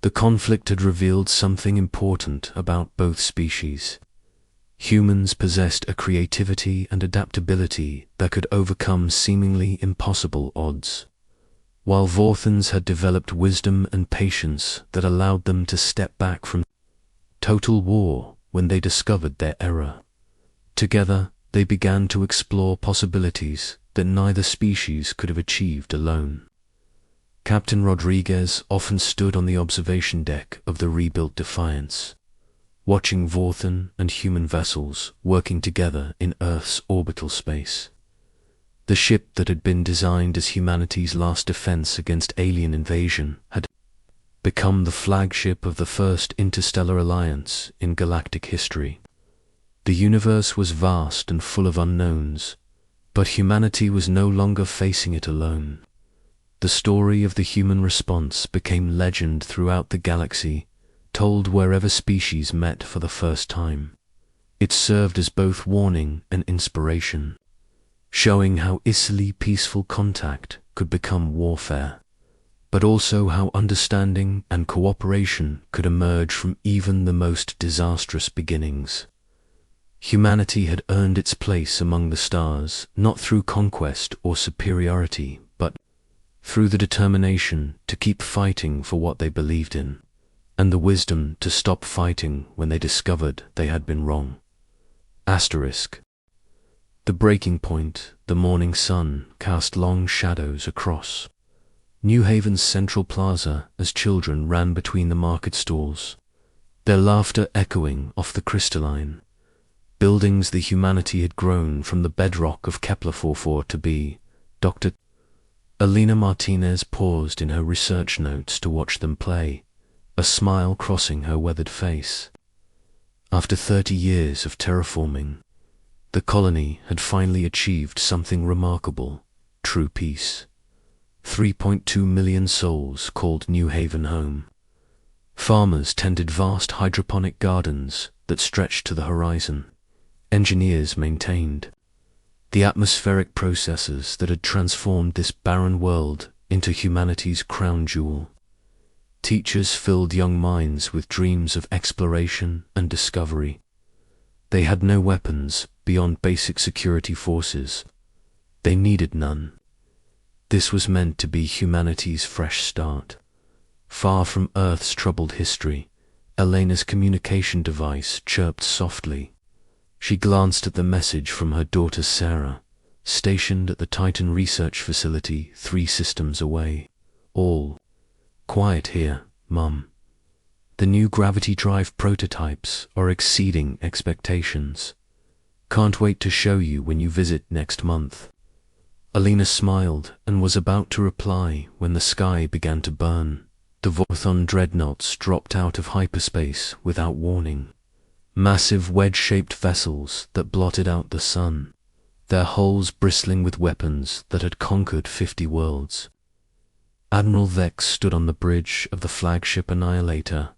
The conflict had revealed something important about both species. Humans possessed a creativity and adaptability that could overcome seemingly impossible odds, while Vorthans had developed wisdom and patience that allowed them to step back from total war when they discovered their error. Together, they began to explore possibilities that neither species could have achieved alone. Captain Rodriguez often stood on the observation deck of the rebuilt Defiance, watching Vorthan and human vessels working together in Earth's orbital space. The ship that had been designed as humanity's last defense against alien invasion had become the flagship of the first interstellar alliance in galactic history. The universe was vast and full of unknowns, but humanity was no longer facing it alone. The story of the human response became legend throughout the galaxy, told wherever species met for the first time. It served as both warning and inspiration, showing how easily peaceful contact could become warfare, but also how understanding and cooperation could emerge from even the most disastrous beginnings. Humanity had earned its place among the stars, not through conquest or superiority, but through the determination to keep fighting for what they believed in, and the wisdom to stop fighting when they discovered they had been wrong. Asterisk. The breaking point, the morning sun, cast long shadows across New Haven's central plaza as children ran between the market stalls, their laughter echoing off the crystalline buildings the humanity had grown from the bedrock of Kepler 44 to be. Dr. Alina Martinez paused in her research notes to watch them play, a smile crossing her weathered face. After 30 years of terraforming, the colony had finally achieved something remarkable: true peace. 3.2 million souls called New Haven home. Farmers tended vast hydroponic gardens that stretched to the horizon. Engineers maintained the atmospheric processes that had transformed this barren world into humanity's crown jewel. Teachers filled young minds with dreams of exploration and discovery. They had no weapons beyond basic security forces. They needed none. This was meant to be humanity's fresh start. Far from Earth's troubled history, Elena's communication device chirped softly. She glanced at the message from her daughter Sarah, stationed at the Titan research facility 3 systems away. All quiet here, Mum. The new gravity drive prototypes are exceeding expectations. Can't wait to show you when you visit next month. Alina smiled and was about to reply when the sky began to burn. The Vorthon dreadnoughts dropped out of hyperspace without warning. Massive wedge-shaped vessels that blotted out the sun, their hulls bristling with weapons that had conquered 50 worlds. Admiral Vex stood on the bridge of the flagship Annihilator,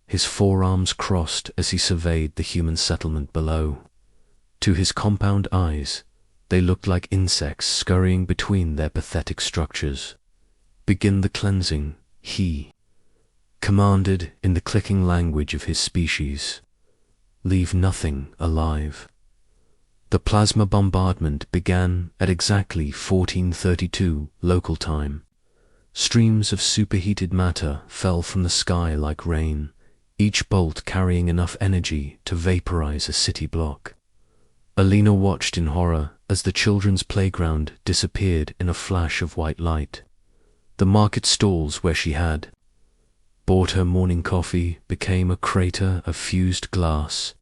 his forearms crossed as he surveyed the human settlement below. To his compound eyes, they looked like insects scurrying between their pathetic structures. Begin the cleansing, he commanded in the clicking language of his species. Leave nothing alive. The plasma bombardment began at exactly 1432 local time. Streams of superheated matter fell from the sky like rain, each bolt carrying enough energy to vaporize a city block. Alina watched in horror as the children's playground disappeared in a flash of white light. The market stalls where she had bought her morning coffee became a crater of fused glass.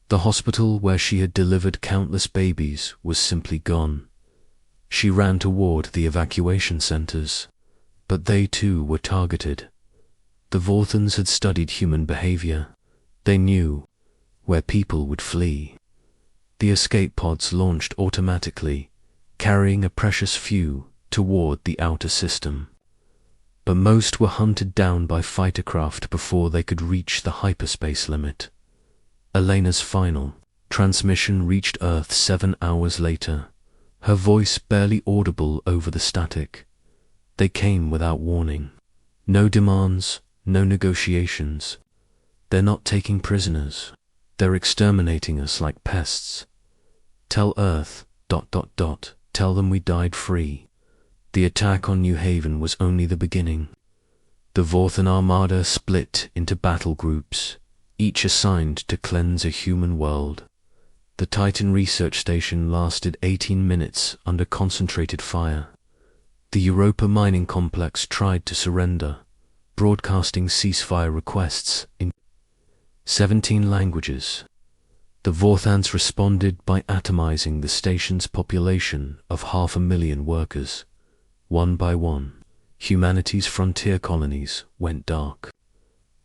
The hospital where she had delivered countless babies was simply gone. She ran toward the evacuation centers, but they too were targeted. The Vorthans had studied human behavior. They knew where people would flee. The escape pods launched automatically, carrying a precious few toward the outer system. But most were hunted down by fighter craft before they could reach the hyperspace limit. Elena's final transmission reached Earth 7 hours later, her voice barely audible over the static. They came without warning. No demands, No negotiations. They're not taking prisoners. They're exterminating us like pests. Tell Earth, ... Tell them we died free. The attack on New Haven was only the beginning. The Vorthan Armada split into battle groups, each assigned to cleanse a human world. The Titan research station lasted 18 minutes under concentrated fire. The Europa mining complex tried to surrender, broadcasting ceasefire requests in 17 languages. The Vorthans responded by atomizing the station's population of 500,000 workers. One by one, humanity's frontier colonies went dark.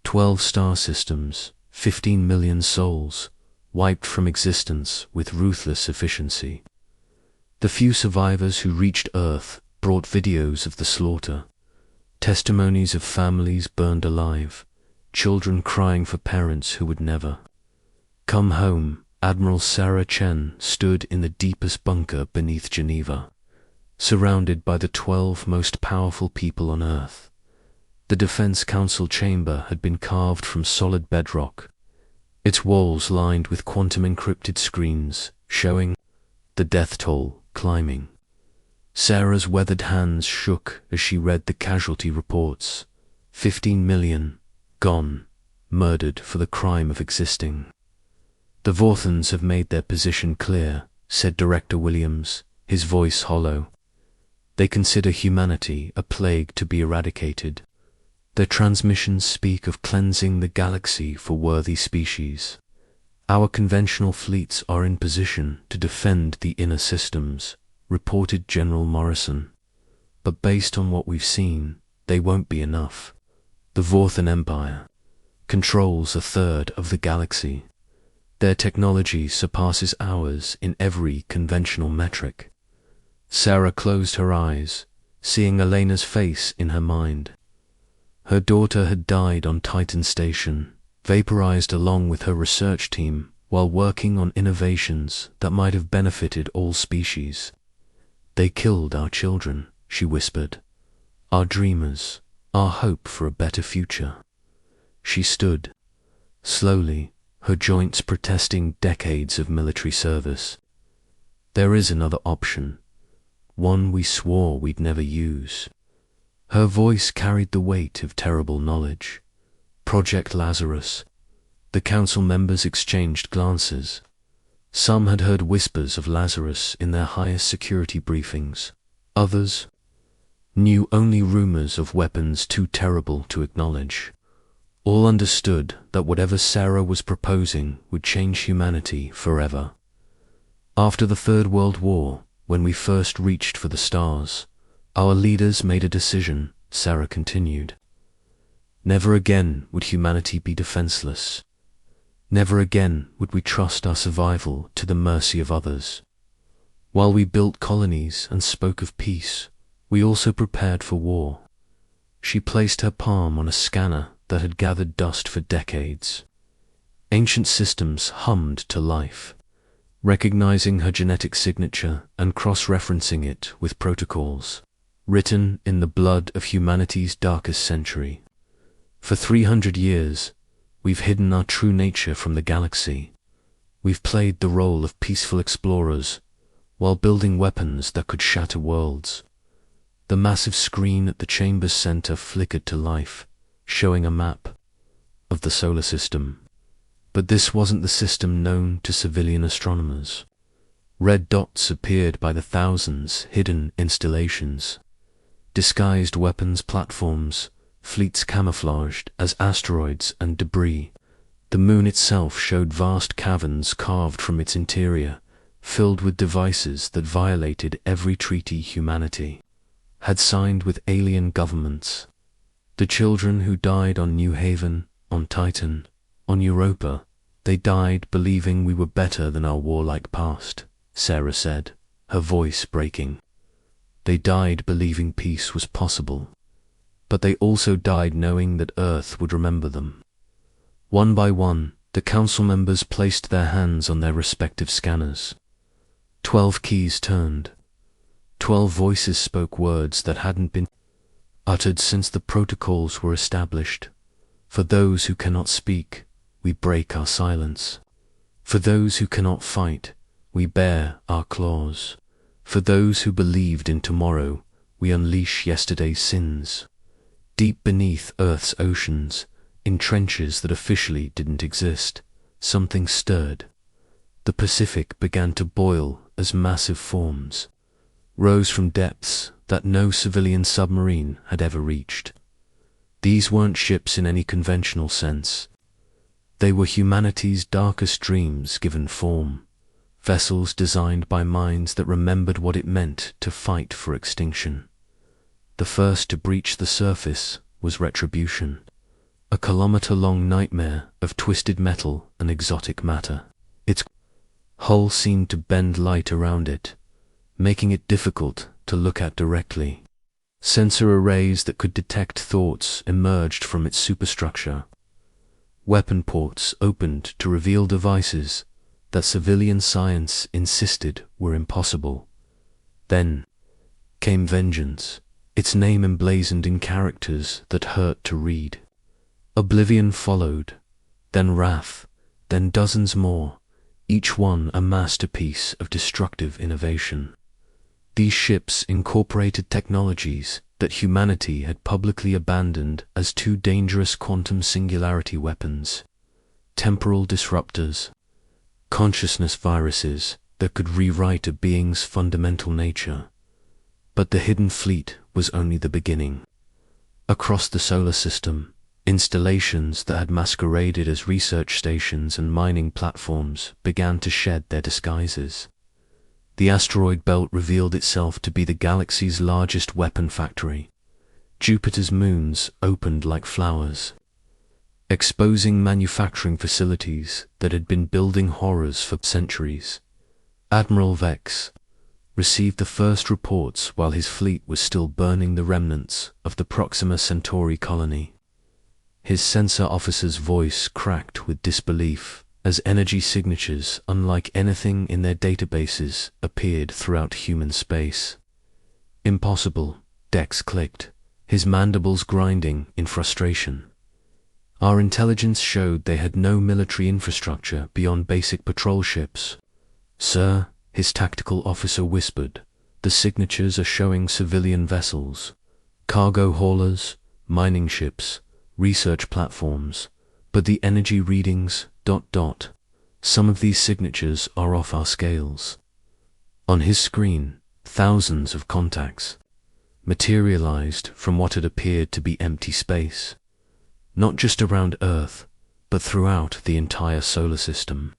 12 star systems, 15 million souls, wiped from existence with ruthless efficiency. The few survivors who reached Earth brought videos of the slaughter, testimonies of families burned alive, children crying for parents who would never come home. Admiral Sarah Chen stood in the deepest bunker beneath Geneva, surrounded by the 12 most powerful people on Earth. The Defense Council chamber had been carved from solid bedrock, its walls lined with quantum-encrypted screens, showing the death toll climbing. Sarah's weathered hands shook as she read the casualty reports. 15 million, gone, murdered for the crime of existing. The Vorthans have made their position clear, said Director Williams, his voice hollow. They consider humanity a plague to be eradicated. Their transmissions speak of cleansing the galaxy for worthy species. Our conventional fleets are in position to defend the inner systems, reported General Morrison. But based on what we've seen, they won't be enough. The Vorthan Empire controls a third of the galaxy. Their technology surpasses ours in every conventional metric. Sarah closed her eyes, seeing Elena's face in her mind. Her daughter had died on Titan Station, vaporized along with her research team while working on innovations that might have benefited all species. They killed our children, she whispered. Our dreamers, our hope for a better future. She stood, slowly, her joints protesting decades of military service. There is another option, one we swore we'd never use. Her voice carried the weight of terrible knowledge. Project Lazarus. The council members exchanged glances. Some had heard whispers of Lazarus in their highest security briefings. Others knew only rumors of weapons too terrible to acknowledge. All understood that whatever Sarah was proposing would change humanity forever. After the Third World War, when we first reached for the stars, our leaders made a decision, Sarah continued. Never again would humanity be defenseless. Never again would we trust our survival to the mercy of others. While we built colonies and spoke of peace, we also prepared for war. She placed her palm on a scanner that had gathered dust for decades. Ancient systems hummed to life, recognizing her genetic signature and cross-referencing it with protocols, written in the blood of humanity's darkest century. For 300 years, we've hidden our true nature from the galaxy. We've played the role of peaceful explorers, while building weapons that could shatter worlds. The massive screen at the chamber's center flickered to life, showing a map of the solar system. But this wasn't the system known to civilian astronomers. Red dots appeared by the thousands, hidden installations, disguised weapons platforms, fleets camouflaged as asteroids and debris. The moon itself showed vast caverns carved from its interior, filled with devices that violated every treaty humanity had signed with alien governments. The children who died on New Haven, on Titan, on Europa, they died believing we were better than our warlike past, Sarah said, her voice breaking. They died believing peace was possible, but they also died knowing that Earth would remember them. One by one, the council members placed their hands on their respective scanners. 12 keys turned. 12 voices spoke words that hadn't been uttered since the protocols were established. For those who cannot speak, we break our silence. For those who cannot fight, we bare our claws. For those who believed in tomorrow, we unleash yesterday's sins. Deep beneath Earth's oceans, in trenches that officially didn't exist, something stirred. The Pacific began to boil as massive forms rose from depths that no civilian submarine had ever reached. These weren't ships in any conventional sense. They were humanity's darkest dreams given form, vessels designed by minds that remembered what it meant to fight for extinction. The first to breach the surface was Retribution, a kilometer-long nightmare of twisted metal and exotic matter. Its hull seemed to bend light around it, making it difficult to look at directly. Sensor arrays that could detect thoughts emerged from its superstructure. Weapon ports opened to reveal devices that civilian science insisted were impossible. Then came Vengeance, its name emblazoned in characters that hurt to read. Oblivion followed, then Wrath, then dozens more, each one a masterpiece of destructive innovation. These ships incorporated technologies that humanity had publicly abandoned as too dangerous quantum singularity weapons, temporal disruptors, consciousness viruses that could rewrite a being's fundamental nature. But the hidden fleet was only the beginning. Across the solar system, installations that had masqueraded as research stations and mining platforms began to shed their disguises. The asteroid belt revealed itself to be the galaxy's largest weapon factory. Jupiter's moons opened like flowers, exposing manufacturing facilities that had been building horrors for centuries. Admiral Vex received the first reports while his fleet was still burning the remnants of the Proxima Centauri colony. His sensor officer's voice cracked with disbelief as energy signatures unlike anything in their databases appeared throughout human space. Impossible, Dex clicked, his mandibles grinding in frustration. Our intelligence showed they had no military infrastructure beyond basic patrol ships. Sir, his tactical officer whispered, the signatures are showing civilian vessels, cargo haulers, mining ships, research platforms, but the energy readings, ... Some of these signatures are off our scales. On his screen, thousands of contacts materialized from what had appeared to be empty space, not just around Earth, but throughout the entire solar system.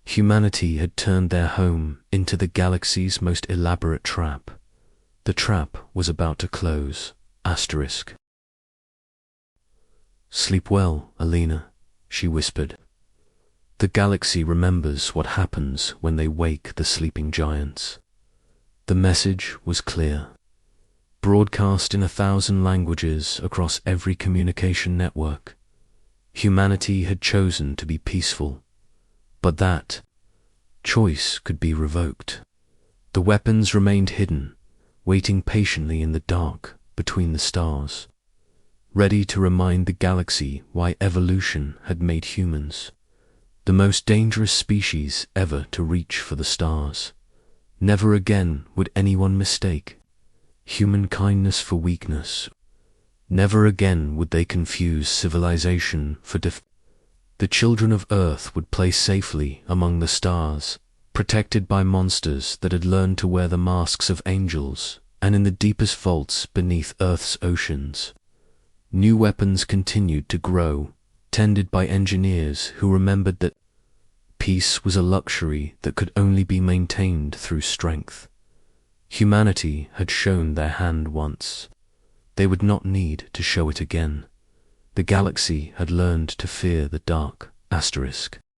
Humanity had turned their home into the galaxy's most elaborate trap. The trap was about to close. Asterisk. Sleep well, Alina, she whispered. The galaxy remembers what happens when they wake the sleeping giants. The message was clear, broadcast in 1,000 languages across every communication network. Humanity had chosen to be peaceful, but that choice could be revoked. The weapons remained hidden, waiting patiently in the dark between the stars, ready to remind the galaxy why evolution had made humans the most dangerous species ever to reach for the stars. Never again would anyone mistake human kindness for weakness. Never again would they confuse civilization for The children of Earth would play safely among the stars, protected by monsters that had learned to wear the masks of angels, and in the deepest vaults beneath Earth's oceans. New weapons continued to grow, tended by engineers who remembered that peace was a luxury that could only be maintained through strength. Humanity had shown their hand once. They would not need to show it again. The galaxy had learned to fear the dark. Asterisk.